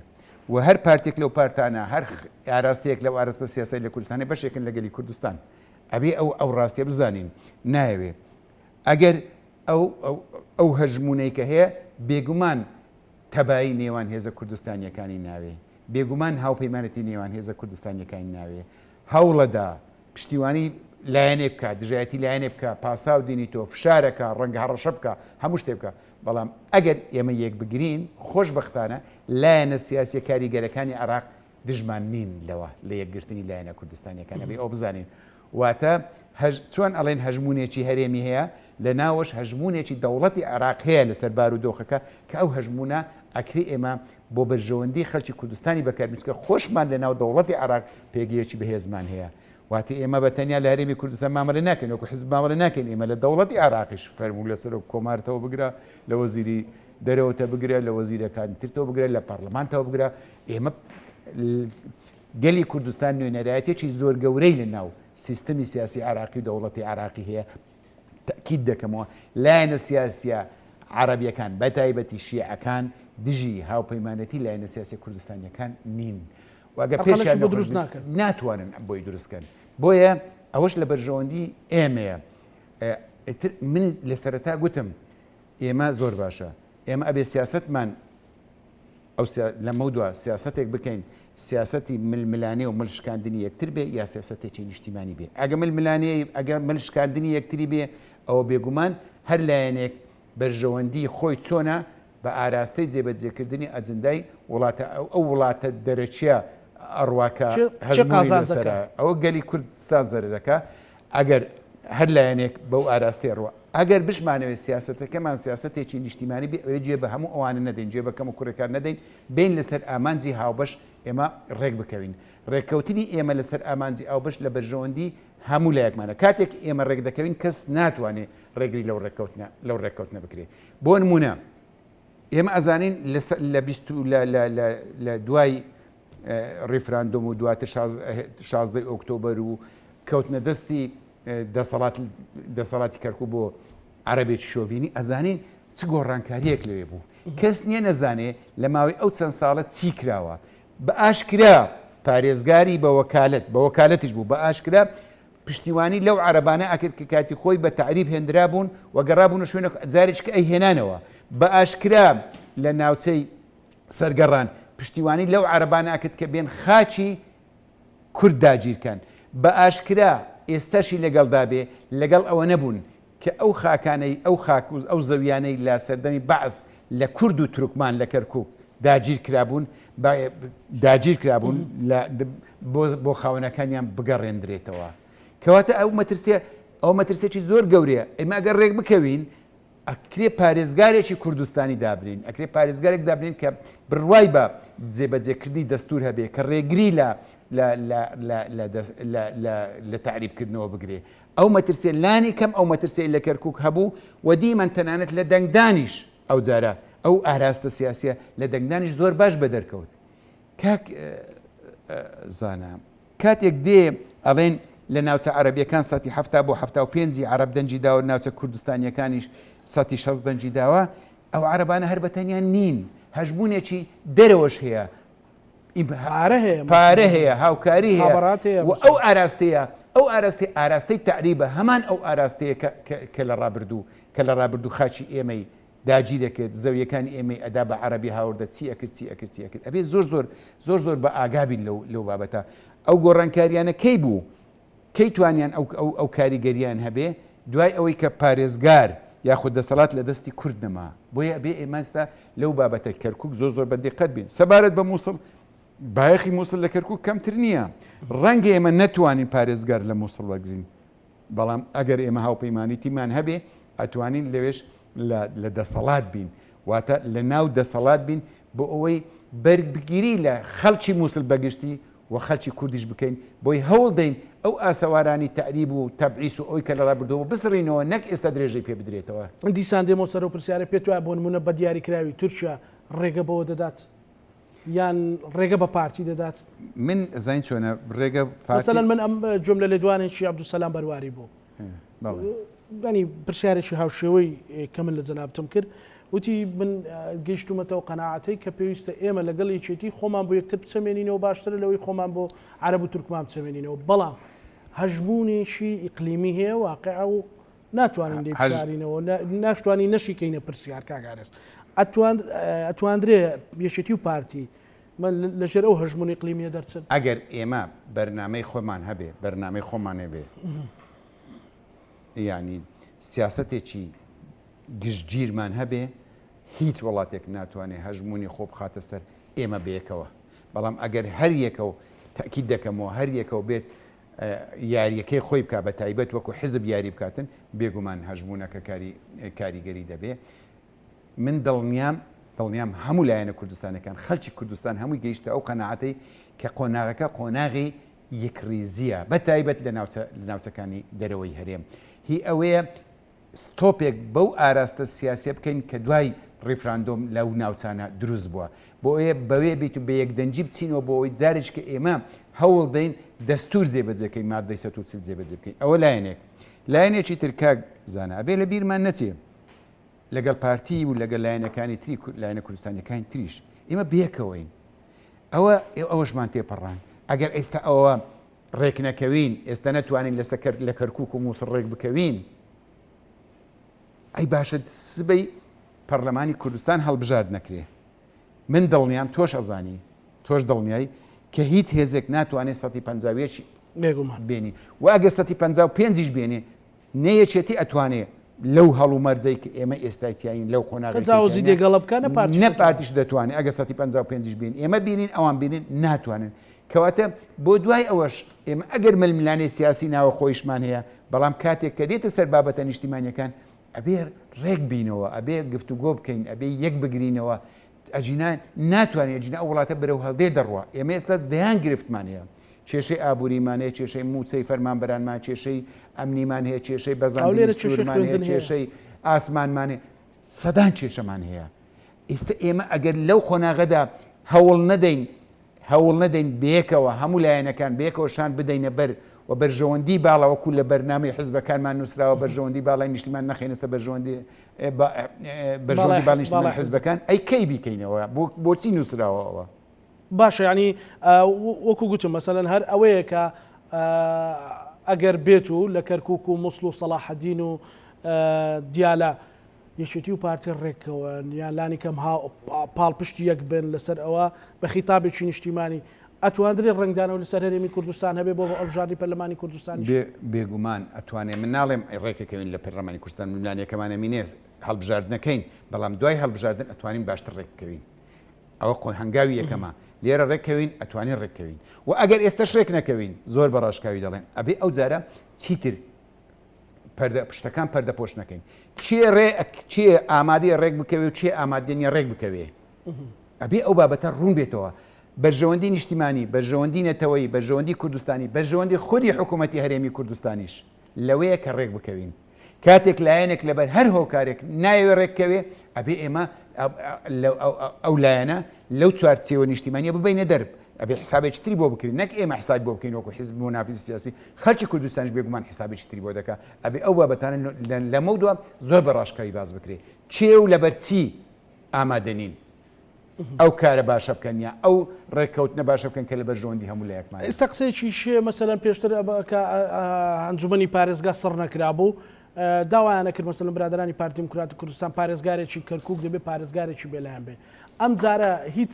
و هەر پارتێک لەو پارتانە هەر ئاراستەیەک لەو ئاراستە سیاسی لە کوردستانی بەشێکن لە گەلی کوردستان ئەبێ ئەو ڕاستیە بزانین نایەوێ ئەگەر ئەو هەژمونەی کە هەیە بێگومان تەبایی نێوان هێزە کوردستانیەکانی ناوێ بێگومان هاوپەیمانەتی نێوان هێزە کوردستانیەکانی ناوێ هەوڵەدا پشتیوانی لایەنێ بکە دژایەتی لایەنێ بکە پاسا و دینی تۆ فشارەکە ڕەنگە هەڕەشە بکە هەموو شتێ بکە بەڵام ئەگەر ئێمە یەک بگرین خۆشبەختانە لایەنە سیاسیە کاریگەرەکانی عێراق دژمان نین لەوە لە یەکگرتنی لایەنە کوردستانیەکانە بێ ئەو بزانین واتە چۆن ئەڵێن هەژمونێکی هەرێمی هەیە لە ناوەش هەژمونێکی دەوڵەتی عێراق هەیە لەسەر بار و دۆخەکە کە ئەو هەژمونە ئەکری ئێمە بۆ بەرژەوەندی خەڵکی کوردستانی بەکاربێتکە خۆشمان لە ناو دەوڵەتی عێراق پێگەیەکی بەهێزمان هەیە واتی ئێمە بە تەنیا لە هەرێمی کوردستان مامەڵە ناکەین وەکو حزب مامەڵە ناکەین ئێمە لە دەوڵەتی عێراقیش فەرموو لەسەر کۆمارەتەوە بگرە لە وەزیری دەرەوەتە بگرە لە وەزیرەکانی ترتەوە بگرە لە پەرلەمانتەوە بگرە ئێمە گەلی کوردستان نوێنەرایەتێکی زۆر گەورەی لە ناو سیستەمی سیاسی عێراقی و دەوڵەتی عێراقی هەیە تاکید دەکەمەوە لایەنە سیاسیە عەرەبیەکان بە تایبەتی شیعەکان دژی هاوپەیمانەتی لایەنە سیاسی کوردستانیەکان نین واگە پێشیان دروست ناکەن ناتوانن بۆی دروستکەن بۆیە ئەوەش لە بەرژەوەندی ئێمەیە من لە سەرەتا گوتم ئێمە زۆر باشە ئێمە ئەبێ سیاستمان ئەو لە مەودووە سیاستێک بکەین سیاستی ململانێ و ملشکاندنی یەکتر بێ یا سیاستێکی نیشتیمانی بێ ئەگە ململانەیە ئەگە ملشکاندنی یەکتری بێ ئەوە بێگومان هەر لایەنێک بەرژەوەندی خۆی چۆنە بە ئاراستەی جێبەجێکردنی ئەجندای وڵاتە ئەو وڵاتە دەرەچیە ئەڕواکە هەژمونی ئەوە گەلی کوردستان زەرەکە ئەگەر هەر لایەنێک بەو ئاراستەی ڕوە ئەگەر بشمانەوێت سیاستەکەمان سیاستێکی نیشتیمانی جێ بە هەموو ئەوانە نەدەین جێ بەکەم و کوڕەکان نەدەین بین لەسەر ئامانجی هاوبەش ئێمە ڕێک بکەوین ڕێککەوتنی ئێمە لەسەر ئامانجی ئاوبەش لە بەرژەوەندی هەموو لایەکمانە کاتێک ئێمە ڕێک دەکەوین کەس ناتوانێت ڕێگری لەو ڕێککەوتنە بکرێت بۆ نمونە ئێمە ئەزانین لە دوای ڕیفراندۆم و دواتر 16 ئۆکتۆبەر و کەوتنە دەستی دەسەڵاتی کەرکوو بۆ عەرەبێکی شۆڤینی ئەزانین چ گۆڕانکاریەک لەوێ بوو کەس نییە نەزانێ لە ماوەی ئەو چەند ساڵە چی کراوە بە ئاشکرا پارێزگاری بە وەکالەتیش بوو بە ئاشکرا پشتیوانی لەو عەرەبانە ئەکرد کە کاتی خۆی بە تعریب هێنرا بوون و گەڕابوون شوێنە جارێککە ئەیهێنانەوە بە ئاشکرا لە ناوچەی سەرگەڕان پشتیوانی لەو عەرەبانە ئەکرد کە بێن خاچی کورد داگیرکەن بە ئاشکرا ئێستاشی لەگەڵدا بێ لەگەڵ ئەوە نەبوون کە ئەو خاکانەی ئەو خاکوز ئەو زەویانەی لا سەردەمی بەعس لە کورد و تورکمان لە کەرکووک داگیر کرابوون بۆ خاوەنەکانیان بگەڕێندرێتەوە کەواتە ئەو مەترسێکی زۆر گەورەیە ئێمە ئەگەر ڕێک بکەوین ئەکرێ پارێزگارێکی کوردستانی دابرین ئەکرێ پارێزگارێک دابرین کە بڕوای بە جێبەجێکردنی دەستور هەبێ کە ڕێگری لە تعریبکردنەوە بگرێ ئەو مەترسێ لانی کەم ئەو مەترسێ لە کەرکووک هەبوو و دیمەن تەنانەت لە دەنگدانیش ئەو جارە ئەو ئاراستە سیاسیە لە دەنگدانیش زۆر باش بەدەرکەوت کاک زانام کاتێک دێ ئەڵێن لە ناوچە عەرەبیەکان سەتی 70 بۆ 75 عەرەب دەنجی داوە ناوچە کوردستانیەکانیش سەتی 60 دەنجی داوە ئەو عەرەبانە هەر بەتەنیان نین هەژبوونێکی دەرەوەش هەیە پارە هەیە هاوکاری هەیە و ئەو ئاراستەیە ئەو ئاراستەی تعریبە هەمان ئەو ئاراستەیە کە لە ڕابردوو خاچی ئێمەی داگیرێکت زەویەکانی ئێمەی ئەدا بە عەرەبی هاوردە چی ئەکرد ئەبێ زۆر بە ئاگابین لەو بابەتە ئەو گۆڕانکاریانە کەی بوو کەی توانیان ئەو کاریگەریان هەبێ دوای ئەوەی کە پارێزگار یاخود دەسەڵات لە دەستی کورد نەما بۆیە بێ ئێماستا لەو بابەتە کەرکووک زۆر بەدقت بین سەبارەت بە مووسڵ بایەخی مووسڵ لە کەرکووک کەمتر نییە ڕەنگە ئێمە نەتوانین پارێزگار لە مووسڵ وەرگین بەڵام ئەگەر ئێمە هاوپەیمانیتیمان هەبێ ئەتوانین لەوێش لە دەسەڵات بین واتە لە ناو دەسەڵات بین بۆ ئەوەی بەرگگیری لە خەڵکی مووسڵ بەگشتی و خەڵکی کوردیش بکەین بۆی هەوڵ دەین ئەو ئاسەوارانی تعریب و تەبعیس و ئەوی کە لە ڕابردووە بسڕینەوە نەک ئێستا درێژەی پێ بدرێتەوە دیسان دێمە سەر و پرسیارە پێت وایە بۆ نمونە بە دیاریکراوی تورکیا ڕێگە بەوە دەدات یان ڕێگە بە پارتی دەدات من زین چۆنە ڕێگە مثلەن من ئەم جملە لە دوانێکی عەبدوسەلام بەرواری بوو ینی پرسیارێکی هاوشێوەی کە من لە جەنابەتم کرد وتی من گەیشتومەتەوە قەناعەتەی کە پێویستە ئێمە لەگەڵ یەکێتی خۆمان بۆ یەکتر بچەمێنینەوە باشترە لەوەی خۆمان بۆ عەرەب و تورکمان بچەمێنینەوە بەڵام هەژبوونێکی ئیقلیمی هەیە واقعە و ناتوانین لێ بشارینەوە ناشتوانی نەشیکەینە پرسیار کاگارێز ئەتواندرێ یەکێتی و پارتی من لەژێر ئەو هەژبوونی ئیقلیمیە دەرچن ئەگەر ئێمە بەرنامەی خۆمان هەبێ بەرنامەی خۆمانێ بێ ینی سیاسەتێکی گشتگیرمان هەبێ هیچ وڵاتێک ناتوانێت هەژمونی خۆ بخاتە سەر ئێمە بەیەکەوە بەڵام ئەگەر هەر یەکە و تاکید دەکەمەوە هەر یەکەوە بێت یاریەکەی خۆی بکە بە تایبەت وەکو حزب یاری بکاتن بێگومان هەژمونەکە کاریگەری دەبێ من دڵنیام هەموو لایەنە کوردستانەکان خەڵکی کوردستان هەمووی گەیشتە ئەو قەناعەتەی کە قۆناغەکە قۆناغی یەکریزیە بە تایبەت لە ناوچەکانی دەرەوەی هەرێم هی ئەوەیە ستۆپێک بەو ئاراستە سیاسە بکەین کە دوای ڕیفراندۆم لەو ناوچانە دروست بووە بۆ ئەوەیە بەوێ بیت و بە یەکدەنجی بچینەوە بۆ ئەوەی جارێک کە ئێمە هەوڵ دەین دەستور جێبەجێکەی مادەی 130 جێبەجێ بکەین ئەوە لایەنێکی تر کاک زانە ئەبێ لە بیرمان نەچێ لەگەڵ پارتی و لەگەڵ لایەنەکانی تری لایەنە کوردستانیەکانی تریش ئێمە بێکەوەین ئەوەشمان تێپەڕان ئەگەر ئێستا ئەوە ڕێک نەکەوین ئێستا نەتوانین لە کەرکووک و مووسڵ ڕێک بکەوین ئەی باشە سبەی پەرلەمانی کوردستان هەڵبژارد نەکرێ من دڵنیام تۆش ئەزانی تۆش دڵنیایی کە هیچ هێزێک ناتوانێت 150 بێنی و ئەگە 155 بێنێ نەیەکێتی ئەتوانێت لەو هەڵومەرجەی کە ئێمە ئێستایتیین لەو قۆناغی دێگەڵە بکەنە نە پارتیش دەتوانێت ئەگە 155 بین ئێمە بینین ئەوان بینین ناتوانن کەواتە بۆ دوای ئەوەش ئێمە ئەگەر ململانەی سیاسی ناوە خۆیشمان هەیە بەڵام کاتێک کە دێتە سەر بابەتە نیشتیمانیەکان ئەبێ ڕێک بینەوە ئەبێ گفتوگۆ بکەین ئەبێ یەک بگرینەوە ئەجینان ناتوانێت جنە ئەو وڵاتە بەرەو هەڵدێ دەڕوە ئێمە ئێستا دەیان گرفتمان هەیە کێشەی ئابووریمان هەیە کێشەی موچەی فەرمانبەرانمان کێشەی ئەمنیمان هەیە کێشەی بەزانمان هەیە کێشەی ئاسمانمانێ سەدان کێشەمان هەیە ئێستا ئێمە ئەگەر لەو قۆناغەدا هەوڵ نەدەین بێکەوە هەموو لایەنەکان بێکەوە شان بدەینە بەر و بەرژەوەندی باڵەوەکو لە بەرنامەی حزبەکانمان نووسراوە بەرژەوەندی باڵای نیشتیمان نەخێنەسە بەرژەوەندی باڵی نیشتیمان حزبەکان ئەی کەی بیکەینەوە بۆچی نووسراوەوە باشە ینی وەکو گوتم مەسەلەن هەر ئەوەیە کە ئەگەر بێت و لە کەرکووک و مووسڵ و سەلاحەدین و دیالە یەکێتی و پارتی ڕێکەوە یان لانی کەم پاڵپشتی یەک بن لەسەر ئەوە بە خیتابێکی نیشتیمانی ئەتوانرێت ڕنگدانەوە لەسەر هەرێمی کوردستان هەبێ بۆ ئەڵبژاردی پەرلەمانی کوردستان بێگومان ئەتوانێت من ناڵێم ڕێکەکەوین لە پەرلەمانی کوردستان ملانیەکەمانە مینێ هەڵبژارد نەکەین بەڵام دوای هەڵبژاردن ئەتوانین باشتر ڕێککەوین ئەوە هەنگاوی یەکەمە لێرە ڕێککەوین ئەتوانین ڕێککەوین و ئەگەر ئێستش ڕێک نەکەوین زۆر بەڕاشکاوی دەڵێن ئەبێ ئەو جارە چیتر پشتەکان پەردەپۆش نەکەین چێ ئامادەیە ڕێک بکەوێ و چێ ئامادەنیە ڕێک بکەوێ ئەبێ ئەو بابەتە ڕوون بێتەوە بەرژەوەندی نیشتیمانی بەرژەوەندی نەتەوەی بەرژەوەندی کوردستانی بەرژەوەندی خودی حکوومەتی هەرێمی کوردستانیش لەوەیە کە ڕێک بکەوین کاتێک لایەنێک لەبەر هەر هۆکارێک نایەوێ ڕێککەوێ ئەبێ ئێمە ئەو لایەنە لەو چوارچێوە نیشتیمانیە ببینە دەرب ئەبێ حسابێکی تری بۆ بکرین نەک ئێمە حساب بۆ بکەین وەکو حیزب منافی سیاسی خەڵکی کوردستانیش بێگومان حسابێکی تری بۆ دەکات ئەبێ ئەو بابەتانە لەمە دووە زۆر بە ڕاشکاری باز بکرێ چێ و لەبەرچی ئامادەنین ئەو کارە باشە بکەن یا ئەو ڕێککەوتنە باشە بکەن کە لە بەرژەوەندی هەموو لایەکمان ئێستا قسەیەکیش مەسەلەن پێشتر ئەنجومەنی پارێزگا سڕ نەکرابوو داوایانە کرد مەسەلەن برادرانی پارتی دموکراتی کوردستان پارێزگارێکی کەرکووک دەبێت پارێزگارێکی بێلایەن بێ ئەم جارە هیچ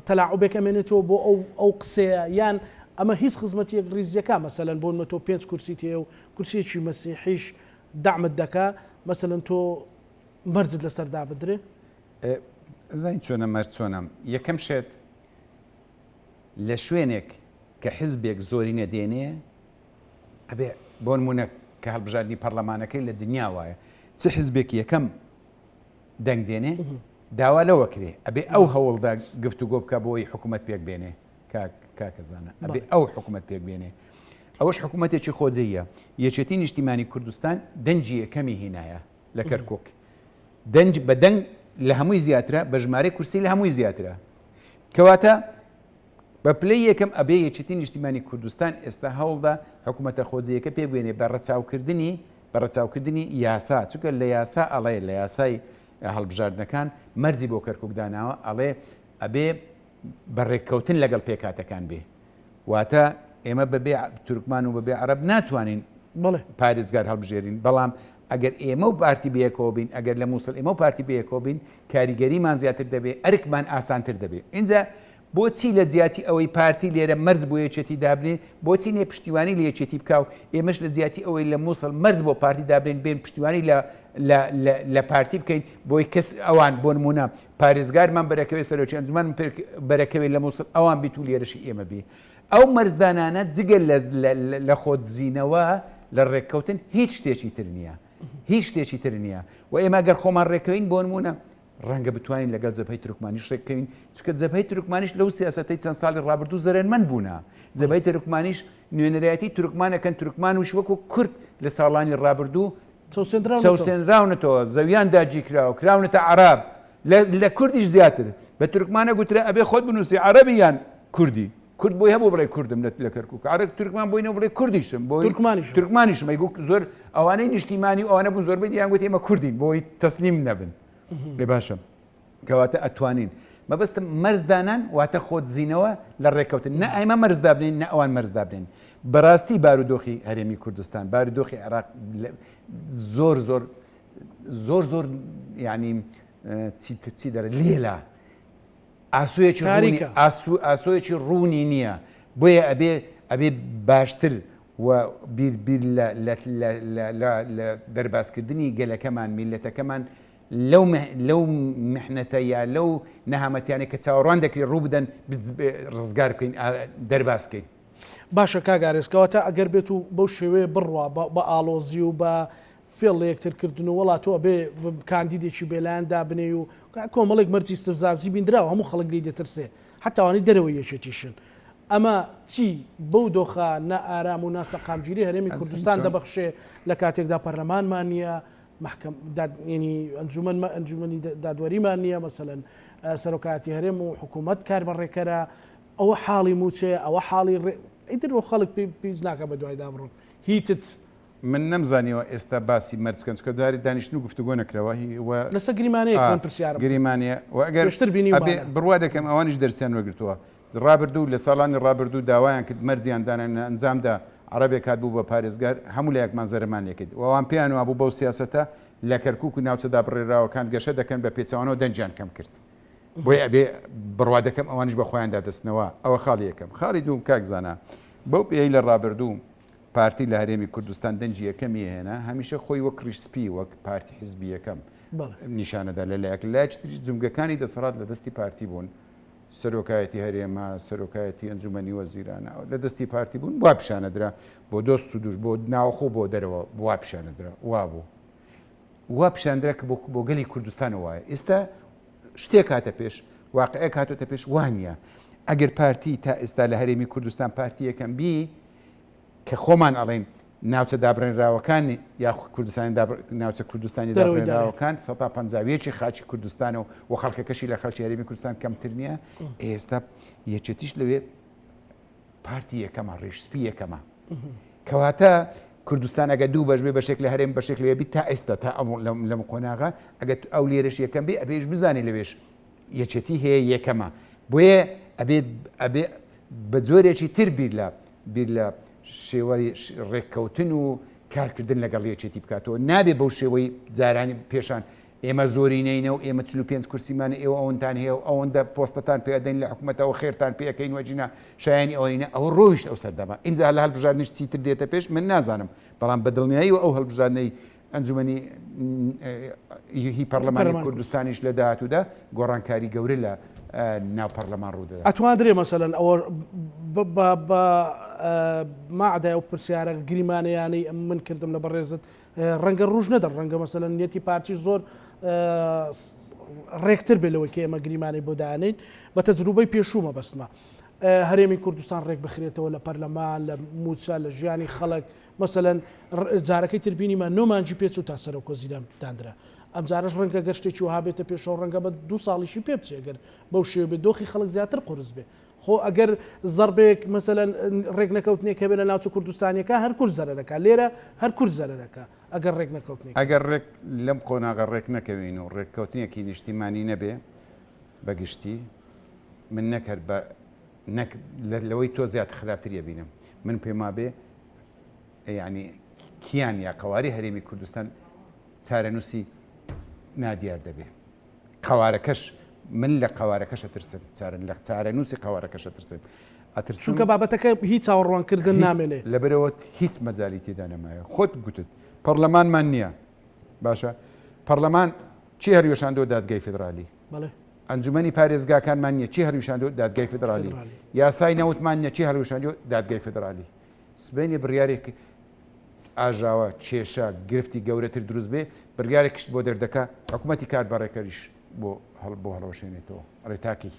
تەلاعوبێک ئەمێنێتەوە بۆ ئەو قسەیە یان ئەمە هیچ خزمەتیەک ڕیزیەکە مەسەلەن بۆ تۆ 5 کورسی تێ و کورسیەکی مەسیحیش دامت دەکا مەسەلەن تۆ مەرجت لەسەردا بدرێ زین چۆنە مەرج چۆنم یەکەم شێت لە شوێنێک کە حیزبێک زۆری نەدێنێ ئەبێ بۆ نمونە کە هەڵبژاردننی پەرلەمانەکەی لە دنیا وایە چ حیزبێکی یەکەم دەنگ دێنێ داوا لەوە کرێ ئەبێ ئەو هەوڵدا گفتوگۆ بکە بۆی حکوومەت پێک بێنێ کاکەزانە ئەبێ ئەو حکوومەت پێک بێنێ ئەوەش حکوومەتێکی خۆجەیە یەکێتی نیشتیمانی کوردستان دەنجی یەکەمی هینایە لە کەرکک دەنج بە دەنگ لە هەمووی زیاترە بە ژمارە کورسی لە هەمووی زیاترە کەواتە بە پلەی یەکەم ئەبێ یەکێتی نیشتیمانی کوردستان ئێستا هەوڵدا حکوومەتە خۆجەیەکە پێ بێنێ بە ڕەچاوکردنی یاسا چونکە لە یاسا ئەڵێ لە یاسای هەڵبژاردنەکان مەرجی بۆ کەرکک داناوە ئەڵێ ئەبێ بەڕێککەوتن لەگەڵ پێکاتەکان بێ واتە ئێمە بەبێ تورکمان و بەبێ عەرەب ناتوانین پارێزگار هەڵبژێرین بەڵام ئەگەر ئێمە و پارتی بەیەکەوە بین ئەگەر لە مووسڵ ئێمە و پارتی بەیەکەوە بین کاریگەریمان زیاتر دەبێت ئەرکمان ئاسانتر دەبێت اینجا بۆچی لە جیاتی ئەوەی پارتی لێرە مەرج بۆ یەکێتی دابنێ بۆچی نێ پشتیوانی لە یەکێتی بکاو ئێمەش لە جیاتی ئەوەی لە مووسڵ مەرج بۆ پارتی دابرێن بێن پشتیوانی لە پارتی بکەین بۆی کەس ئەوان بۆ نمونە پارێزگارمان بەرەکەوێت سەرۆکی ئەنجومەن بەرەکەوێت لە مووسڵ ئەوان بیت و لێرەشی ئێمە بێ ئەو مەرزدانانە جگە لە خۆتزیینەوە لە ڕێککەوتن هیچ شتێکی تر نییە هیچ شتێکی تر نییە و ئێمە گەر خۆمان ڕێکەوین بۆ نمونە ڕەنگە بتوانین لەگەڵ جەبهەی تورکمانیش ڕێککەوین چکە جەبهەی تورکمانیش لەو سیاسەتەی چەند ساڵی ڕابردوو زەرێنمەند بوونا جەبهەی تورکمانیش نوێنەرایەتی تورکمانەکەن تورکمان وش وەکو کورد لە ساڵانی ڕابردوو چاوسێنراونەتەوە زەویان داگی کراوە کراونەتە عەراب لە کوردیش زیاتر بە تورکمانە گوترا ئەبێ خۆت بنووسی عەرەبی یان کوردی کورد بۆی هەبوو بڵێ کوردم لە کەرکووک عەرەب تورکمان بۆینەوە بڵێ کوردیشم بۆ تورکمانیشم ئەیگو زۆر ئەوانەی نیشتیمانی ئەوانە بوو زۆربەی دییان گوت ئێمە کوردین بۆی تەسلیم نەبن لێ باشە کەواتە ئەتوانین مەبەستم مەرزدانان واتە خۆتزیینەوە لە ڕێککەوتن نە ئەمە مەرزدا بنین نە ئەوان مەرزدا بنین بەڕاستی بارودۆخی هەرێمی کوردستان بارودۆخی عێراق زۆر ینی چی دەرە لێلا ئاسۆیەکی ڕوونی نییە بۆیە ئەبێ باشتر و بیر لە دەرباسکردنی گەلەکەمان میلەتەکەمان لەو محنەتە یا لەو نەهامەتیانە کە چاوەڕوان دەکرێت ڕوو بدەن ڕزگار بکەین دەرباسکەین باشە کاگارێزکەواتە ئەگەر بێت و بەو شێوەیە بڕوا بە ئالۆزی و بە فێڵ لە یەکترکردن و وڵات تۆ بێ کاندیدێکی بێلایەن دابنێ و کۆمەڵێک مەرجی استفزازی بینراوە هەموو خەڵک لی دەترسێ حتاوانی دەرەوەی یەکێتیشن ئەمە چی بەو دۆخە نە ئارام و ناسەقامگیری هەرێمی کوردستان دەبەخشێ لە کاتێکدا پەرلەمانمان نییە ئەنجومەنی دادوەریمان نییە مەسەلەن سەرۆکایەتی هەرێم و حکوومەت کار بەڕێکەرە ئەوە حاڵی موچێ ئەوە حاڵی ئیتر بۆ خەڵک پێیز ناکە بە دوایدا بڕۆن هیتت من نەمزانیەوە ئێستا باسی مەرج بکەن چکە جاری دانیشتن و گفتوگۆ نەکرەوە لەسەر گریمانەیەک من پرسیارم گریمانە و ئەگەر بڕوا دەکەم ئەوانیش دەرسیان وەگرتووە ڕابردوو لە ساڵانی ڕابردوو داوایان کرد مەرجیان دانە ئەنجامدا عەرەبێک هات بوو بە پارێزگار هەموو لایەکمان زەرمانیە کرد و ئەوان پێیان وابوو بەو سیاسەتە لە کەرکووک و ناوچەدا بڕێراوەکان گەشە دەکەن بە پێچەوانەوە دەنجیان کەم کرد بۆی ئەبێ بڕوا دەکەم ئەوانش بە خۆیان دادەستنەوە ئەوە خاڵی یەکەم خاڵی دووم کاکزانە بەو پێی لە ڕابردوو پارتی لە هەرێمی کوردستان دەنجی یەکەمی هێنا هەمیشە خۆی وەک ریشسپی وەک پارتی حیزبی یەکەم نیشانەدا لەلایەک لای جمگەکانی دەسەڵات لە دەستی پارتی بوون سەرۆکایەتی هەرێمە سەرۆکایەتی ئەنجومەنی وەزیرانە لە دەستی پارتی بوون وا پیشانەدرا بۆ دۆست و دوش بۆ ناوخۆ بۆ دەرەوە وا پیشانەدرا وا بوو وا پیشاندرا کە بۆ گەلی کوردستان وایە ئێستا شتێک هاتە پێش واقعەیەک هاتوۆتە پێش وانە ئەگەر پارتی تا ئێستا لە هەرێمی کوردستان پارتی یەکەم بی کە خۆمان ئەڵێن ناوچە دابڕێنراوەکانی یاخود کوردستانی ناوچە کوردستانی دابڕێنراوەکان 150 خاچی کوردستانە و خەڵکەکەشی لە خەڵکی هەرێمی کوردستان کەمتر نییە ئێستا یەکێتیش لەوێ پارتی یەکەمە ڕێژسپی یەکەمە کەواتە کوردستان ئەگە دوو بەش بێ بەشێک لە هەرێم بەشێک لەوێ بیت تا ئێستا تا لەم قۆناغا ئەگە ئەو لێرەش یەکەم بێ ئەبێش بزانێ لەوێش یەکێتی هەیە یەکەمە بۆیە ئەبێ بە جۆرێکی تر بیر لە شێوەی ڕێککەوتن و کارکردن لەگەڵ یەکێتی بکاتەوە نابێ بەو شێوەی جارانی پێشان ئێمە زۆرینەینە و ئێمە 45 کورسیمانە ئێوە ئەوەندان هەیە و ئەوەندە پۆستتان پێدەین لە حکوومەتەوە خێرتان پێەکەین وەجینا شایانی ئەوەینە ئەوە ڕۆیشت ئەو سەردەما اینجا لە هەڵبژاردنش چیتر دێتە پێش من نازانم بەڵام بەدڵنیایی و ئەو هەڵبژاردنەی ئەنجومەنی هی پەرلەمانی کوردستانیش لە داهاتوودا گۆڕانکاری گەورە لە ناو پەرلەمان ڕوودەدا ئەتوانرێ مەسەلەن ئەوە بە مادای ئەو پرسیارە گریمانەیانی من کردم لە بەڕێزت ڕەنگە ڕوژ نەدەن ڕەنگە مەسەلەن نیەتی پارتیش زۆر ڕێکتر بێ لەوەی کە ئێمە گریمانەی بۆ دانین بە تەجروبەی پێشوومە بەستمە هەرێمی کوردستان ڕێک بخرێتەوە لە پەرلەمان لە موچە لە ژیانی خەڵک مەسەلەن جارەکەی تربینیمە نۆمانجی پێچ و تا سەرۆ کۆزیران دانرا ئەم جارش ڕەنگە گەشتێکی وها بێتە پێشەوە ڕەنگە بە 2 ساڵیشی پێ بچێ گەر بەو شێوە بێ دۆخی خەڵک زیاتر قورس بێ خۆ ئەگەر زەربێک مەسەلەن ڕێک نەکەوتنێک هەبێ لە ناوچە کوردستانیەکە هەر کورد زەرەرەکە لێرە هەر کورد زەرەرەکە ئەگەر ڕێک نەکەوتنێک ئەگەر ڕێک لەم قۆناغا ڕێک نەکەوین و ڕێککەوتنیەکی نیشتیمانی نەبێ بەگشتی من نەکرد بە لەوەی تۆ زیات خراپتریە بینم من پێما بێ یعنی کیان یا قواری هەرێمی کوردستان چارەنووسی نادیار دەبێ قوارەکەش من لە قوارەکەشە ترسم لە چارەنووسی قوارەکەشە ترسم چونکە بابەتەکە هیچ چاوەڕوانکردن نامێنێ لەبەرەوە هیچ مەجای تێدا نەمایە خۆت گوتت پەرلەمانمان نییە باشە پەرلەمان چی هەریوەشاندۆ دادگای فدرالی ئەنجومەنی پارێزگاکانمان نییە چی هەریوشاندۆ دادگای فدرالی یاسای نەوتمان نییە چی هەریوشاندۆ دادگای فدرالی سبەینێ بڕیارێک ئاژاوە کێشە گرفتی گەورەتر دروست بێ بڕیارێکشت بۆ دەردەکە حکوومەتی کار بەڕێکەریش بۆ هەڵەوەشێنێتەوە ڕێتاکی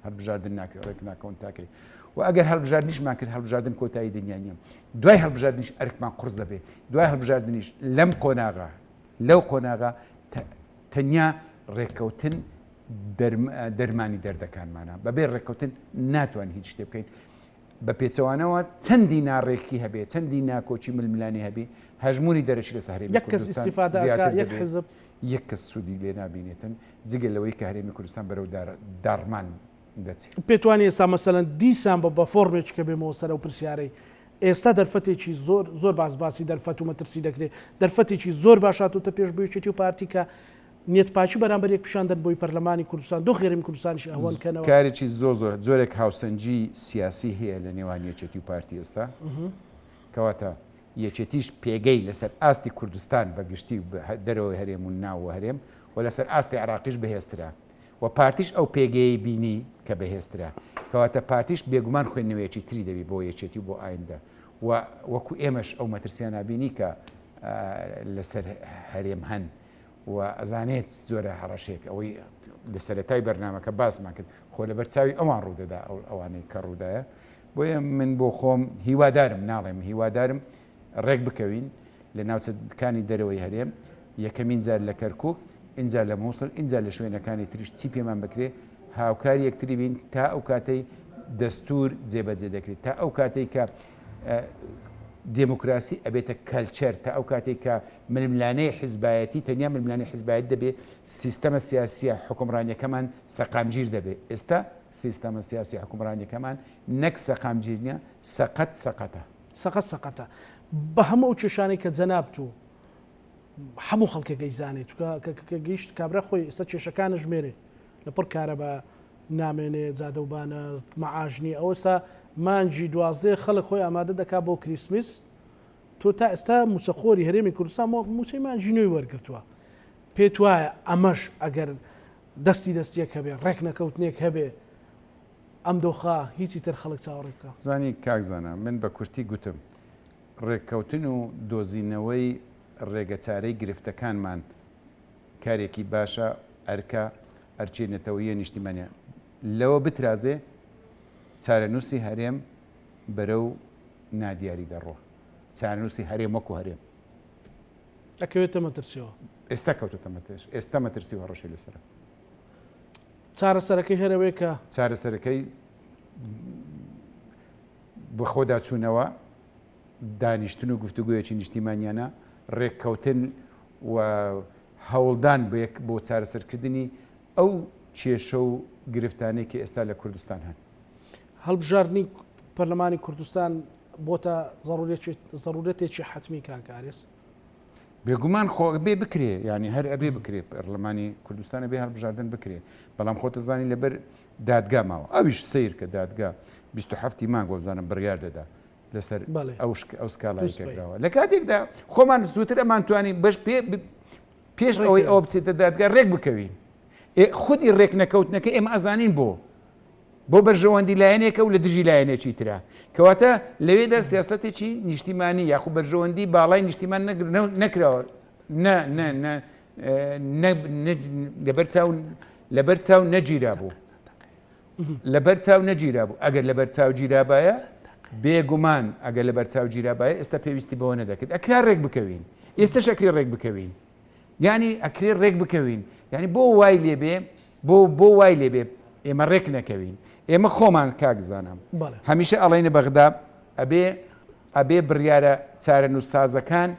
هەڵبژاردن ناکە ڕێک ناکەون تاکەی و ئەگەر هەڵبژاردنیشمان کرد هەڵبژاردن کۆتایی دنیا نییە دوای هەڵبژاردنیش ئەرکمان قورس دەبێت دوای هەڵبژاردنیش لەم قۆناغا لەو قۆناغا تەنیا ڕێککەوتن دەرمانی دەردەکانمانە بەبێ ڕێککەوتن ناتوان هیچ شتێ بکەین بە پێچەوانەوە چەندی ناڕێکی هەبێ چەندی ناکۆچی ململانی هەبێ هەژمونی دەرەچی لە سەهرێمی کوردستان یەک کەس سوودی لێ نابینێتن جگە لەوەی کە هەرێمی کوردستان بەرەو داڕمان دەچێت پێتوانێت ئێستا مەسەلەن دیسان بە فۆرمێک کە بێمەوە سەر و پرسیارەی ئێستا دەرفەتێکی زۆر باسی دەرفەت و مەترسی دەکرێت دەرفەتێکی زۆر باشاتوتە پێش بوویەتی و پارتیکە نیەت پاچی بەرامبەر یەک پیشاندن بۆی پەرلەمانی کوردستان دۆ هەرێمی کوردستانیش ئەوانکەنەوە کارێکی زۆر جۆرێک هاوسەنجی سیاسی هەیە لە نێوان یەکێتی و پارتی ئێستا کەواتە یەکێتیش پێگەی لەسەر ئاستی کوردستان بەگشتی دەرەوەی هەرێم و ناوە هەرێم و لەسەر ئاستی عراقیش بەهێزترا و پارتیش ئەو پێگەی بینی کە بەهێزترا کەواتە پارتیش بێگومان خوێندنەوەیەکی تری دەبی بۆ یەکێتی و بۆ ئایندە و وەکو ئێمەش ئەو مەترسیان بینی کە لەسەر هەرێم هەن و ئەزانێت زۆرە هەڕەشێک ئەوەی لە سەرەتای بەرنامەکە باسمان کرد خۆ لە بەرچاوی ئەوان ڕوودەدا ئەوانەی کە ڕوودایە بۆیە من بۆ خۆم هیوادارم ناڵێم هیوادارم ڕێک بکەوین لە ناوچەکانی دەرەوەی هەرێم یەکەمین جار لە کەرکووک اینجا لە مووسڵ اینجا لە شوێنەکانی تریش چی پێمان بکرێ هاوکاری یەکتری بین تا ئەو کاتەی دەستور جێبەجێ دەکرێت تا ئەو کاتێک کە دموکراسی ئەبێتە کەلچەر تا ئەو کاتێک کە ململانەی حیزبایەتی تەنیا ململانەی حیزبایەت دەبێت سیستەمە سیاسیە حکومڕانیەکەمان سەقامگیر دەبێت ئێستا سیستەمە سیاسی حکومڕانیەکەمان نەک سەقامگیر نییە سەقەتە بە هەموو ئەو کێشانەی کە جەناب تو هەموو خەڵکە گەیزانێت کە گەیشت کابرا خۆی ئێستا کێشەکانە ژمێرێ لە پڕ کارە بە نامێنێ جادەوبانە مەعاژنی ئەوەستا مانجی 12 خەڵک خۆی ئامادە دەکا بۆ کریسمس تۆ تا ئێستا موسەخۆری هەرێمی کوردستان موسەی مانجی نوێی وەرگرتووە پێت وایە ئەمەش ئەگەر دەستێک هەبێ ڕێک نەکەوتنێک هەبێ ئەم دۆخە هیچی تر خەڵک چاوەڕێ بکە زانی کاکزانە من بە کورتی گوتم ڕێککەوتن و دۆزینەوەی ڕێگەچارەی گرفتەکانمان کارێکی باشە ئەرکە ئەرچێنێتەوەیە نیشتیمانە لەوە بترازێ چارەنووسی هەرێم بەرەو نادیاری دەڕۆ چارەنووسی هەرێم وەکو هەرێم ئەکەوێتە مەترسیەوە ئێستا کەوتۆتە مەترس ئێستا مەترسی و ڕەشی لەسرە چارەسەرەکەی هەرەوەی کە چارەسەرەکەی بە خۆدا چوونەوە دانیشتن و گفتوگویەکی نیشتیمانیانە ڕێککەوتن و هەوڵدان بۆ چارەسەرکردنی ئەو کێشە و گرفتانێکی ئێستا لە کوردستان هەن هەڵبژاردننی پەرلەمانی کوردستان بۆتە ضرورەتێکی حتمی کاکارێس بێگومان خۆ بێ بکرێ ینی هەر ئەبێ بکرێ پەرلەمانی کوردستانە بێ هەڵبژاردن بکرێ بەڵام خۆتە زانی لەبەر دادگا ماوە ئەویش سیر کە دادگا 27 مانگ بۆزانم بڕیار دەدا لەسەر ئەو سکاڵایی کردراوە لە کاتێکدا خۆمان زووتر ئەمان توانی بەش پێش ئەوەی ئەو بچێتە دادگا ڕێک بکەوین خودی ڕێک نەکەوتنەکە ئێمە ئازانین بۆ بەرژەوەندی لایەنێکە و لە دژی لایەنێکی ترا کەواتە لەوێدا سیاسەتێکی نیشتیمانی یاخو بەرژەوەندی باڵای نیشتیمان نەکراوە لەبەر چاو نەگیرا بوو لەبەر چاو نەگیرا بوو ئەگەر لەبەر چاو گیرابایە بێگومان ئەگەر لەبەر چاو گیرابایە ئێستا پێویستی بەوە نەدەکرد ئەکرا ڕێک بکەوین ئێستا شەکری ڕێک بکەوین ینی ئەکرێ ڕێک بکەوین ینی بۆ وای لێبێ بۆ وای لێبێ ئێمە ڕێک نەکەوین ئێمە خۆمان کاکزانم هەمیشە ئەڵێنە بەغدا ئەبێ بڕیارە چارەنووس سازەکان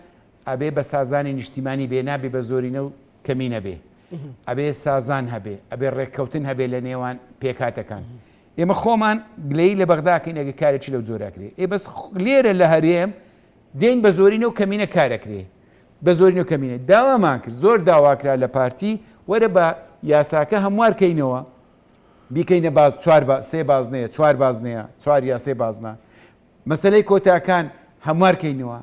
ئەبێ بە سازانی نیشتیمانی بێ نابێ بە زۆرینە و کەمینە بێ ئەبێ سازان هەبێ ئەبێ ڕێککەوتن هەبێ لە نێوان پێکاتەکان ئێمە خۆمان گلەی لە بەغداکەین ئەگە کارێکی لەو جۆراکرێ بەس لێرە لە هەرێم دێن بە زۆرینە و کەمینە کارەکرێ بە زۆرین و کەمینە داوامان کرد زۆر داواکرا لە پارتی وەرە بە یاساکە هەموارکەینەوە بیکەینە باز سێ بازنەیە 4 بازنەیە 4 یا 3 بازنە مەسلەی کۆتاکان هەموارکەینەوە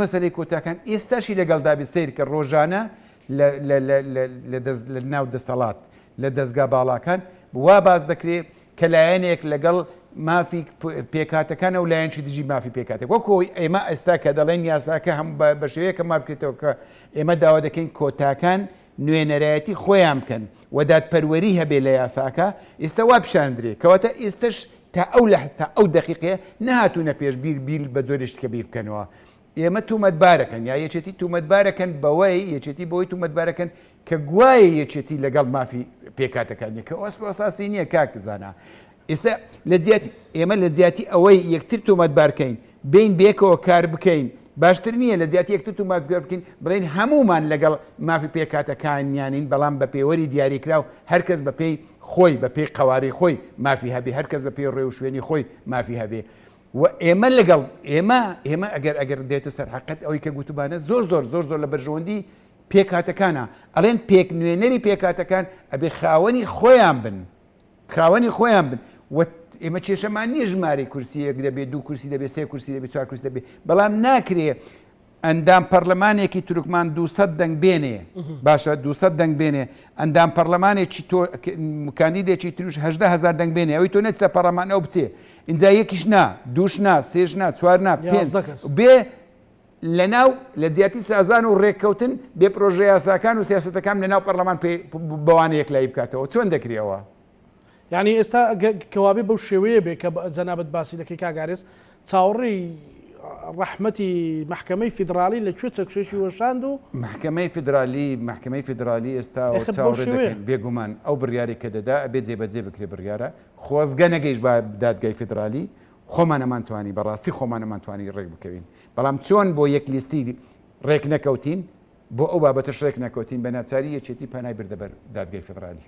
مەسلەی کۆتاکان ئێستاشی لەگەڵدابی سیر کە ڕۆژانە لە ناو دەسەڵات لە دەستگا باڵاکان وا باز دەکرێت کە لایەنێک لەگەڵ مافی پێکاتەکانە و لایەنشی دژی مافی پێکاتێک وەکۆی ئێمە ئێستا کە دەڵێن یاساکە هەم بە شێوەیەکە ما بکرێتەوە کە ئێمە داوا دەکەین کۆتاکان نوێنەرایەتی خۆیان بکەن وەدات پەروەری هەبێ لە یاساکە ئێستا وا پیشاندرێ کەواتە ئێستش تا ئەو دقیقەیە نەهاتوونە پێش بیر بە جۆرێشتکە بیر بکەنەوە ئێمە تومەتبارەکەن یا یەکێتی تومەتبارەکەن بەوەی یەکێتی بەوەی تومەتبارەکەن کە گوایە یەکێتی لەگەڵ مافی پێکاتەکانی کە ئەسپ ئەساسی نییە کاکزانە ئێستا ئێمە لە جیاتی ئەوەی یەکتر تومەتبارکەین بین بێکەوە کار بکەین باشتر نییە لە جیاتی یەکتر تومەتبار بکەین بڵێن هەمومان لەگەڵ مافی پێکاتەکانیانین بەڵام بە پێوەری دیاریکراو هەرکەس بە پێی خۆی بە پێی قەواری خۆی مافی هەبێ هەرکەس بە پێی ڕێ و شوێنی خۆی مافی هەبێ و ئێمە لەگەڵ ئێمە ئەگەر دێتە سەر حقیقەت ئەوەی کە گوتوبانە زۆر لە بەرژەوەندی پێکاتەکانە ئەڵێن پێک نوێنەری پێکاتەکان ئەبێ خاوەنی خۆیان بن و ئێمە کێشەمان نییە ژمارە کورسیەک دەبێت 2 کورسی دەبێت 3 کورسی دەبێت 4 کورسی دەبێت بەڵام ناکرێ ئەندام پەرلەمانێکی تورکمان 200 دەنگ بێنێ باشە 200 دەنگ بێنێ ئەندام پەرلەمانێکی کاندیدێکی تروش 18,000 دەنگ بێنێ ئەوی تۆ نێت لە پەرلەمان ئەو بچێ اینجا یەکیش نا دووش نا سێش نا 4 نا 5 بێ لەناو لە جیاتی سازان و ڕێککەوتن بێ پرۆژە یاساکان و سیاسەتەکان لەناو پەرلەمان بەوانە یەکلایی بکاتەوە چۆن دەکرێەوە یعنی ئێستا کەوابێ بەو شێوەیە بێ کە جەنابەت باسی دەکەی کاگارێس چاوەڕێی ڕەحمەتی محکەمەی فیدرالی لەکوێ چەکشێکی وەشاند و محکەمەی فیدرالی ئێستا بێگومان ئەو بڕیاری کە دەدا ئەبێ جێبەجێ بکرێ بڕیارە خۆزگە نەگەیش بە دادگای فیدرالی خۆمانەمانتوانی بەڕاستی خۆمانەمانتوانی ڕێک بکەوین بەڵام چۆن بۆ یەک لیستی ڕێک نەکەوتین بۆ ئەو بابەتەش ڕێک نەکەوتین بە ناچاری یەکێتی پەنای بردەبەر دادگای فیدرالی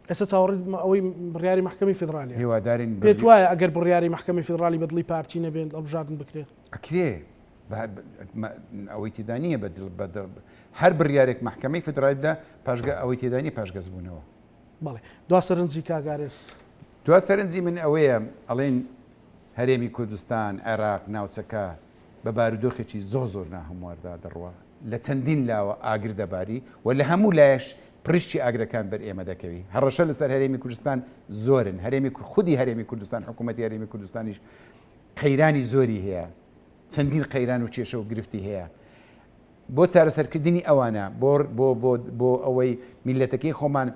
ئێستا چاوەڕێ ئەوەی بڕیاری محکەمەی فیدرالی هیوادارین پێت وایە ئەگەر بڕیاری محکەمەی فیدرالی بەدڵی پارتی نەبێت هەڵبژاردن بکرێت ئەکرێ ئەوەی تێدانیە هەر بڕیارێک محکەمەی فیدرالیدا پاشگە ئەوەی تێدانی پاشگەزبوونەوە بەڵێ دوا سەرنجی کاگارێس دوا سەرنجی من ئەوەیە ئەڵێن هەرێمی کوردستان عێراق ناوچەکە بە بارودۆخێکی زۆر ناهەمواردا دەڕوە لە چەندین لاوە ئاگر دەباری و لە هەموو لایەش پرشتی ئاگرەکان بەر ئێمە دەکەوی هەڕەشە لەسەر هەرێمی کوردستان زۆرن خودی هەرێمی کوردستان حکوومەتی هەرێمی کوردستانیش قەیرانی زۆری هەیە چەندین قەیران و کێشە و گرفتی هەیە بۆ چارەسەرکردنی ئەوانە بۆ ئەوەی میلەتەکەی خۆمان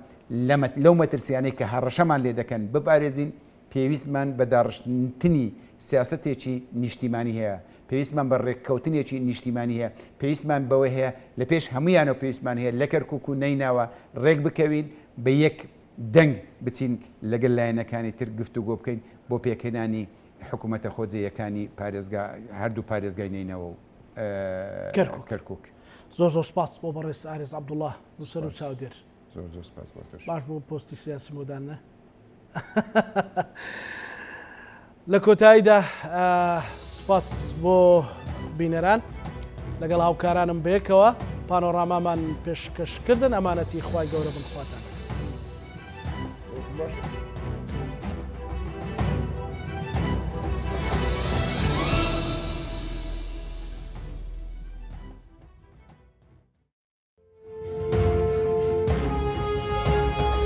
لەو مەترسیانەی کە هەڕەشەمان لێ دەکەن بپارێزین پێویستمان بە داڕشتنی سیاسەتێکی نیشتیمانی هەیە پێویستمان بە ڕێککەوتنێکی نیشتیمانی هەیە پێویستمان بەوە هەیە لە پێش هەمویانەوە پێویستمان هەیە لە کەرکووک و نەیناوە ڕێک بکەوین بە یەک دەنگ بچین لەگەل لایەنەکانی تر گفتوگۆ بکەین بۆ پێکهێنانی حکوومەتە خۆجێیەکانی هەردوو پارێزگای نینەوە و کەرکووک. زۆر سپاس بۆ بەڕێز ئارێز عەبدوڵڵاه نووسەر و چاودێر. زۆر سپاس بۆ تۆش. باش بۆ پۆستی سیاسی مۆدانە. لە کۆتاییدا سپاس بۆ بینەران لەگەڵ هاوکارانم بەیەکەوە پانۆڕامامان پێشکەشکردن ئەمانەتی خوای گەورە بنخواتان.